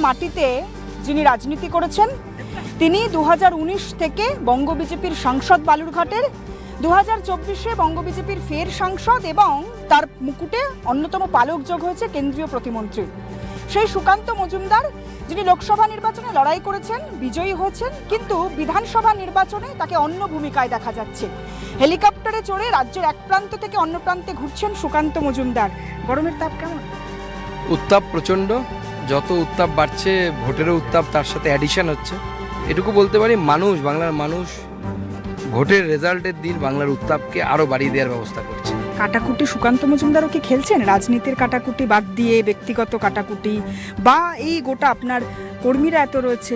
মাটিতে যিনি রাজনীতি করেছেন তিনি 2019 থেকে বঙ্গ বিজেপির সাংসদ বালুরঘাটের, 2024-এ বঙ্গ বিজেপির ফের সাংসদ এবং তার মুকুটে অন্যতম পালক যোগ হয়েছে কেন্দ্রীয় প্রতিমন্ত্রী সেই সুকান্ত মজুমদার, যিনি লোকসভা নির্বাচনে লড়াই করেছেন, বিজয়ী হয়েছেন, কিন্তু বিধানসভা নির্বাচনে তাকে অন্য ভূমিকায় দেখা যাচ্ছে। হেলিকপ্টারে চড়ে রাজ্যের এক প্রান্ত থেকে অন্য প্রান্তে ঘুরছেন সুকান্ত মজুমদার। গরমের তাপ কেমন? উত্তাপ প্রচণ্ড। যত উত্তাপ বাড়ছে ভোটেরও উত্তাপ তার সাথে অ্যাডিশন হচ্ছে। এটুকু বলতে পারি, বাংলার মানুষ ভোটের রেজাল্টের দিন বাংলার উত্তাপকে আরও বাড়িয়ে দেওয়ার ব্যবস্থা করছে। কাটাকুটি সুকান্ত মজুমদারও কি খেলছেন? রাজনীতির কাটাকুটি বাদ দিয়ে ব্যক্তিগত কাটাকুটি, বা এই গোটা আপনার কর্মীরা এত রয়েছে?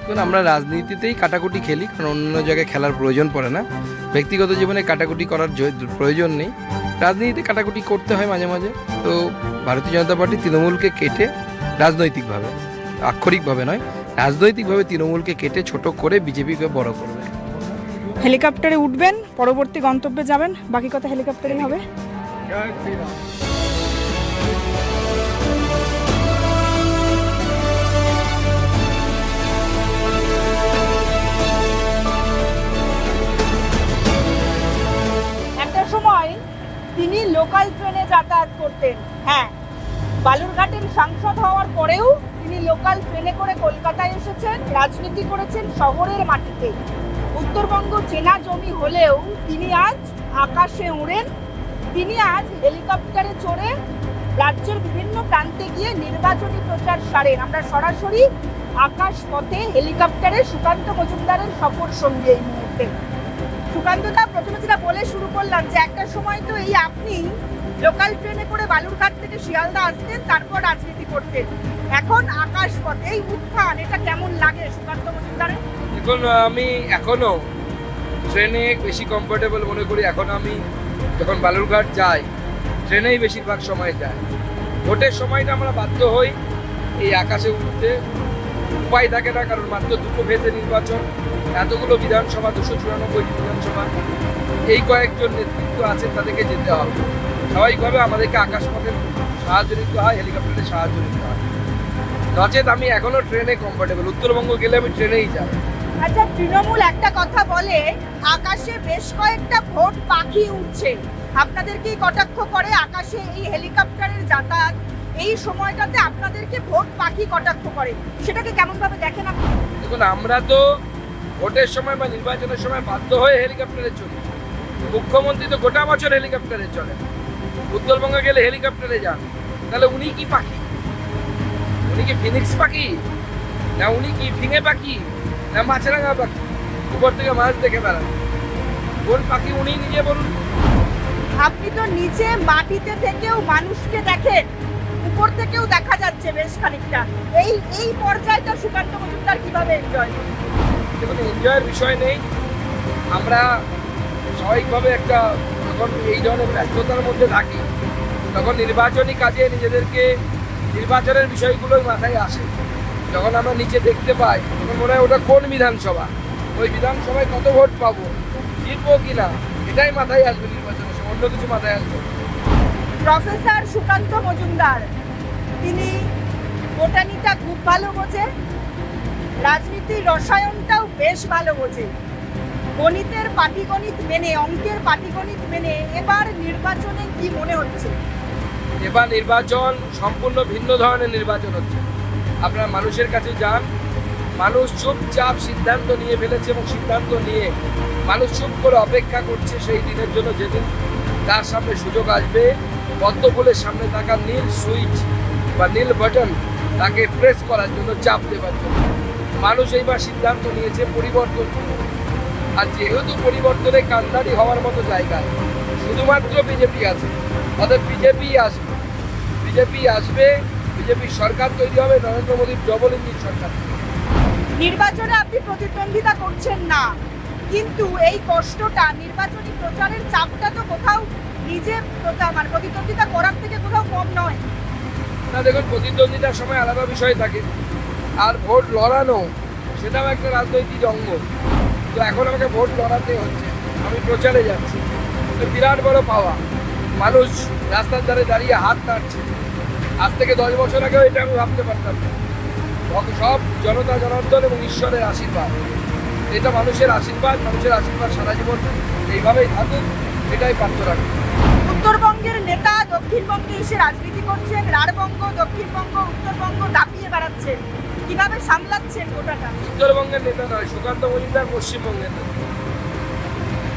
কারণ আমরা রাজনীতিতেই কাটাকুটি খেলি, কারণ অন্য জায়গায় খেলার প্রয়োজন পড়ে না। ব্যক্তিগত জীবনে কাটাকুটি করার প্রয়োজন নেই, রাজনীতিতে কাটাকুটি করতে হয় মাঝে মাঝে। তো ভারতীয় জনতা পার্টি তৃণমূলকে কেটে রাজনৈতিকভাবে, আক্ষরিকভাবে নয়, রাজনৈতিকভাবে তৃণমূলকে কেটে ছোট করে বিজেপিকে বড় করবে। হেলিকপ্টারে উঠবেন, পরবর্তী গন্তব্যে যাবেন, বাকি কথা হেলিকপ্টারেই হবে। একটা সময় তিনি লোকাল ট্রেনে যাতায়াত করতেন। হ্যাঁ, বালুরঘাটের সাংসদ হওয়ার পরেও তিনি লোকাল ট্রেনে করে কলকাতায় এসেছেন, রাজনীতি করেছেন শহরের মাটিতে। উত্তরবঙ্গ চেনা জমি হলেও তিনি আজ আকাশে উড়েন। তিনি আজ হেলিকপ্টারে চড়ে রাজ্যের বিভিন্ন প্রান্তে গিয়ে নির্বাচনী প্রচার সারেন। আমরা সরাসরি আকাশ পথে হেলিকপ্টারে সুকান্ত মজুমদারের সফর সঙ্গী এই মুহূর্তে। সুকান্তদা, প্রথমে যেটা বলে শুরু করলাম যে একটা সময় তো এই আপনি লোকাল ট্রেনে করে বালুরঘাট থেকে শিয়ালদা আসতেন, তারপর রাজনীতি করতেন, এখন আকাশ পথে এই উত্থান, এটা কেমন লাগে সুকান্ত মজুমদারের? দেখুন, আমি এখনো ট্রেনে বেশি কমফোর্টেবল মনে করি। এখন আমি যখন বালুরঘাট যাই ট্রেনেই বেশিরভাগ সময় যাই। ভোটের সময়টা আমরা বাধ্য হই এই আকাশে উঠতে, উপায় থাকে না, কারণ মাত্র দুটো ফেজে নির্বাচন, এতগুলো বিধানসভা, 294টি বিধানসভা, এই কয়েকজন নেতৃত্ব আছেন, তাদেরকে যেতে হবে। স্বাভাবিকভাবে আমাদেরকে আকাশপথের সাহায্য নিতে হয়, হেলিকপ্টারের সাহায্য নিতে হয়। নচেত আমি এখনো ট্রেনে কমফোর্টেবল। উত্তরবঙ্গ গেলে আমি ট্রেনেই যাই। আচ্ছা, তৃণমূল একটা কথা বলে, আকাশে বেশ কয়েকটা ভোট পাখি উঠছে, আপনাদেরকে কটাক্ষ করে আকাশে এই হেলিকপ্টারের যাতায়াত, এই সময়টাতে আপনাদেরকে ভোট পাখি কটাক্ষ করে, সেটাকে কেমন ভাবে দেখেন আপনি? দেখুন, আমরা তো ভোটের সময় বা নির্বাচনের সময় বাধ্য হয়ে হেলিকপ্টারে চলি। মুখ্যমন্ত্রী তো গোটা বছর হেলিকপ্টারে চলে, উত্তরবঙ্গে গেলে হেলিকপ্টারে যান। তাহলে উনি কি পাখি? উনি কি ফিনিক্স পাখি, না উনি কি ফিঙে পাখি, না মাছরাঙা পাখি উপর থেকে মাছ দেখে বেড়ান? কোন পাখি উনি নিজে বলুন। আপনি তো নিচে মাটিতে থেকেও মানুষকে দেখেন, উপর থেকেও দেখা যাচ্ছে বেশ খানিকটা, এই পর্যায়টা সুকান্ত মজুমদার কিভাবে এনজয়? দেখুন, এনজয়ের বিষয় নেই। আমরা স্বাভাবিকভাবে একটা যখন এই ধরনের ব্যস্ততার মধ্যে থাকি, তখন নির্বাচনী কাজে নিজেদেরকে নির্বাচনের বিষয়গুলোই মাথায় আসে। যখন আমরা নিচে দেখতে পাই তখন মনে হয় ওটা কোন বিধানসভা, ওই বিধানসভায় কত ভোট পাবো, জিতবো কিনা, এটাই মাথায় আসবে নির্বাচনের সময়, অন্য কিছু মাথায় আসবে। প্রফেসর সুকান্ত মজুমদার, তিনি বোটানিটা খুব ভালো বোঝে, রাজনীতির রসায়নটাও বেশ ভালো বোঝে। গণিতের পাটিগণিত মেনে, অঙ্কের পাটিগণিত মেনে এবার নির্বাচনে কি মনে হচ্ছে? এবার নির্বাচন সম্পূর্ণ ভিন্ন ধরনের নির্বাচন হচ্ছে। আপনারা মানুষের কাছে যান, মানুষ চুপচাপ সিদ্ধান্ত নিয়ে ফেলেছে এবং সিদ্ধান্ত নিয়ে মানুষ চুপ করে অপেক্ষা করছে সেই দিনের জন্য, যেদিন তার সামনে সুযোগ আসবে পদ্মফুলের সামনে থাকা নীল সুইচ বা নীল বাটন তাকে প্রেস করার জন্য, চাপ দেওয়ার জন্য। মানুষ এইবার সিদ্ধান্ত নিয়েছে পরিবর্তন। আর যেহেতু পরিবর্তনে কান্দারি হওয়ার মতো জায়গায় শুধুমাত্র বিজেপি আছে, অর্থাৎ বিজেপি আসবে, বিজেপির সরকার তৈরি হবে, নরেন্দ্র মোদীর ডবল ইঞ্জিন সরকার। নির্বাচনে আপনি প্রতিদ্বন্দ্বিতা করছেন না, কিন্তু এই কষ্টটা, নির্বাচনী প্রচারের চাপটা তো কোথাও নিজে প্রতিদ্বন্দ্বিতা করার থেকে কোথাও কম নয়। না, দেখুন, প্রতিদ্বন্দ্বিতার সময় আলাদা বিষয় থাকে, আর ভোট লড়ানো সেটাও একটা রাজনৈতিক অঙ্গ। তো এখন আমাকে ভোট লড়াতে হচ্ছে, আমি প্রচারে যাচ্ছি, বিরাট বড় পাওয়া। মানুষ রাস্তার ধারে দাঁড়িয়ে হাত নাড়ছে, আজ থেকে 10 বছর আগেও এটা আমি ভাবতে পারতাম না। সব জনতা জনার্দন এবং ঈশ্বরের আশীর্বাদ। এটা মানুষের আশীর্বাদ সারা জীবন এইভাবেই থাকুক, এটাই প্রার্থনা করি। উত্তরবঙ্গের নেতা দক্ষিণবঙ্গে এসে রাজনীতি করছেন, রাঢ়বঙ্গ, দক্ষিণবঙ্গ, উত্তরবঙ্গ দাপিয়ে বেড়াচ্ছেন, কিভাবে সামলাচ্ছেন গোটাটা? উত্তরবঙ্গের নেতা নয়, সুকান্ত মজুমদার পশ্চিমবঙ্গের নেতা।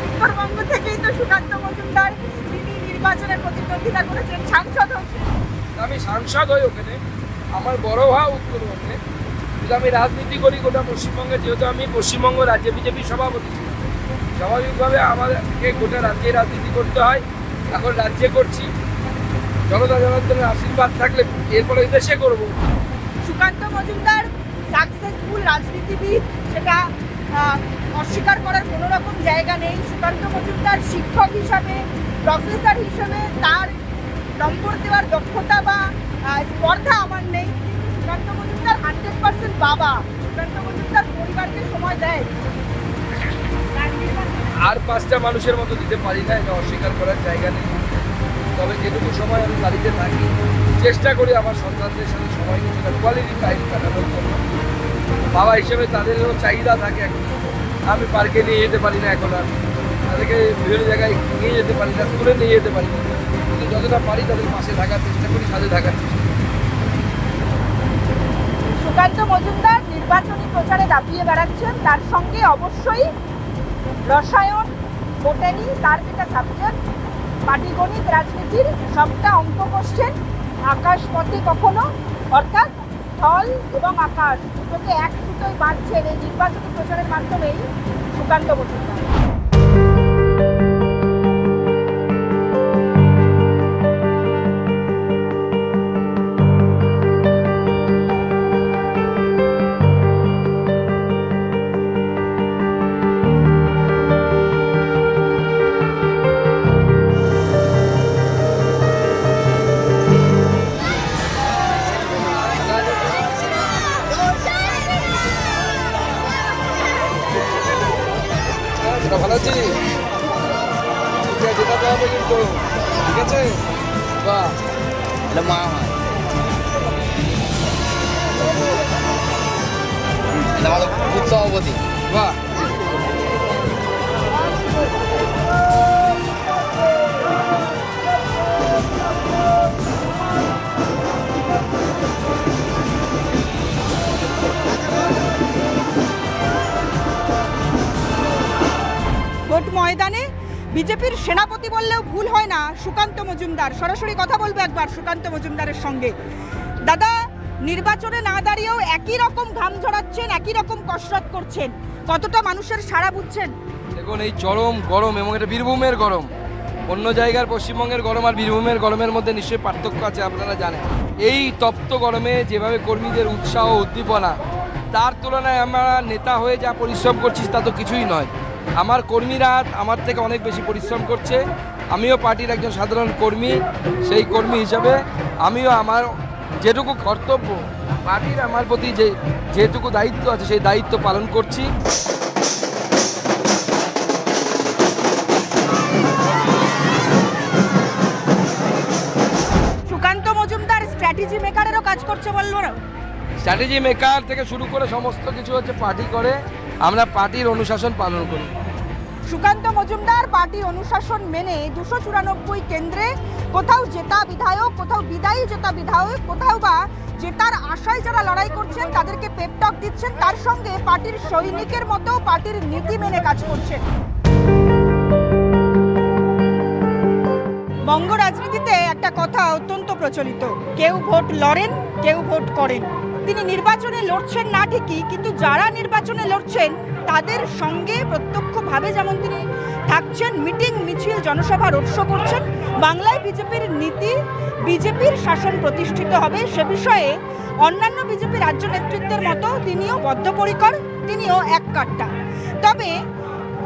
উত্তরবঙ্গ থেকেই তো সুকান্ত মজুমদার তিনি নির্বাচনে প্রতিদ্বন্দ্বিতা করেছেন, সাংসদ হয়েছেন। আমি সাংসদ হই ওখানে, আমার বড় হওয়া উত্তরবঙ্গে, কিন্তু আমি রাজনীতি করি গোটা পশ্চিমবঙ্গে। যেহেতু আমি পশ্চিমবঙ্গ রাজ্যে বিজেপি সভাপতি ছিলাম, স্বাভাবিকভাবে আমাদেরকে গোটা রাজ্যে রাজনীতি করতে হয়। এখন রাজ্যে করছি, জনতা জনার্দনের আশীর্বাদ থাকলে এরপরে দেশে করব। সুকান্ত মজুমদার সাকসেসফুল রাজনীতিবিদ, সেটা অস্বীকার করার কোনো রকম জায়গা নেই। সুকান্ত মজুমদার শিক্ষক হিসাবে, প্রফেসর হিসেবে তার নম্বর দেওয়ার দক্ষতা বা স্পর্ধা আমার নেই। সুকান্ত মজুমদার 100% বাবা। সুকান্ত মজুমদার পরিবারকে সময় দেয়। আর 5টা মানুষের মতো দিতে পারি না, এটা অস্বীকার করার জায়গা নেই। তবে যেটুকু সময় আমি বাড়িতে থাকি, চেষ্টা করি আমার সন্তানদের সাথে সময় কিছুটা কোয়ালিটি টাইম কাটানোর জন্য। বাবা হিসেবে তাদেরও চাহিদা থাকে। আমি পার্কে নিয়ে যেতে পারি না এখন, আর তাদেরকে বিভিন্ন জায়গায় নিয়ে যেতে পারি না, স্কুলে নিয়ে যেতে পারি না, কিন্তু যতটা পারি তাদের পাশে থাকার চেষ্টা করি, সাথে থাকার চেষ্টা করি। সুকান্ত মজুমদার নির্বাচনী প্রচারে দাপিয়ে বেড়াচ্ছেন, তার সঙ্গে অবশ্যই রসায়ন, বোটানি, তার যেটা সাবজেক্ট, পাটিগণিত, রাজনীতির সবটা অঙ্ক কোশ্চেন, আকাশ পথে কখনো, অর্থাৎ স্থল এবং আকাশ দুটোকে এক সুতোয় বাঁধছেন এই নির্বাচনী প্রচারের মাধ্যমেই সুকান্ত মজুমদার। ভালো আছি, যেটা হবে কিন্তু, ঠিক আছে? বাহ, এটা মা হয়, এটা আমাদের বুথ সভাপতি। বাহ, ভোট ময়দানে বিজেপির সেনাপতি বললেও ভুল হয় না সুকান্ত মজুমদার। সরাসরি কথা বলবো একবার সুকান্ত মজুমদারের সঙ্গে। দাদা, নির্বাচনে না দাঁড়িয়েও একই রকম ঘাম ঝরাচ্ছেন, একই রকম কসরত করছেন, কতটা মানুষের সাড়া বুঝছেন? দেখুন, এই চরম গরম এবং এটা বীরভূমের গরম, অন্য জায়গার পশ্চিমবঙ্গের গরম আর বীরভূমের গরমের মধ্যে নিশ্চয়ই পার্থক্য আছে, আপনারা জানেন। এই তপ্ত গরমে যেভাবে কর্মীদের উৎসাহ উদ্দীপনা, তার তুলনায় আমরা নেতা হয়ে যা পরিশ্রম করছি তা তো কিছুই নয়। আমার কর্মীরা আমার থেকে অনেক বেশি পরিশ্রম করছে। আমিও পার্টির একজন সাধারণ কর্মী, সেই কর্মী হিসাবে আমিও আমার যেটুকু কর্তব্য, পার্টির আমার প্রতি যেটুকু দায়িত্ব আছে সেই দায়িত্ব পালন করছি। সুকান্ত মজুমদার স্ট্র্যাটেজি মেকারেরও কাজ করছে বলবো না? স্ট্র্যাটেজি মেকার থেকে শুরু করে সমস্ত কিছু হচ্ছে পার্টি করে, আমরা পার্টির অনুশাসন পালন করি। সুকান্ত মজুমদার পার্টি অনুশাসন মেনে 294 কেন্দ্রে কোথাও জেতা বিধায়ক, কোথাও বিদায়ী জেতা বিধায়ক, কোথাও বা জেতার আশায় যারা লড়াই করছেন তাদেরকে পেপটক দিচ্ছেন, তার সঙ্গে পার্টির সৈনিকের মতো পার্টির নীতি মেনে কাজ করছেন। বঙ্গ রাজনীতিতে একটা কথা অত্যন্ত প্রচলিত, কেউ ভোট লড়েন, কেউ ভোট করেন। তিনি নির্বাচনে লড়ছেন না ঠিকই, কিন্তু যারা নির্বাচনে লড়ছেন তাদের সঙ্গে প্রত্যক্ষভাবে যেমন তিনি থাকছেন, মিটিং, মিছিল, জনসভা, রোড শো করছেন। বাংলায় বিজেপির নীতি, বিজেপির শাসন প্রতিষ্ঠিত হবে সে বিষয়ে অন্যান্য বিজেপি রাজ্য নেতৃত্বের মতো তিনিও বদ্ধপরিকর, তিনিও এক কাট্টা। তবে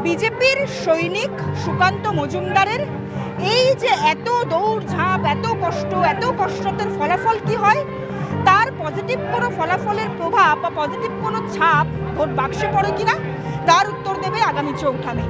বিজেপির সৈনিক সুকান্ত মজুমদারের এই যে এত দৌড়ঝাঁপ, এত কষ্টতের ফলাফল কি হয়, তার পজিটিভ কোনো ফলাফলের প্রভাব বা পজিটিভ কোনো ছাপ ভোট বাক্সে পড়ে কিনা, তার উত্তর দেবে আগামী 4 মে।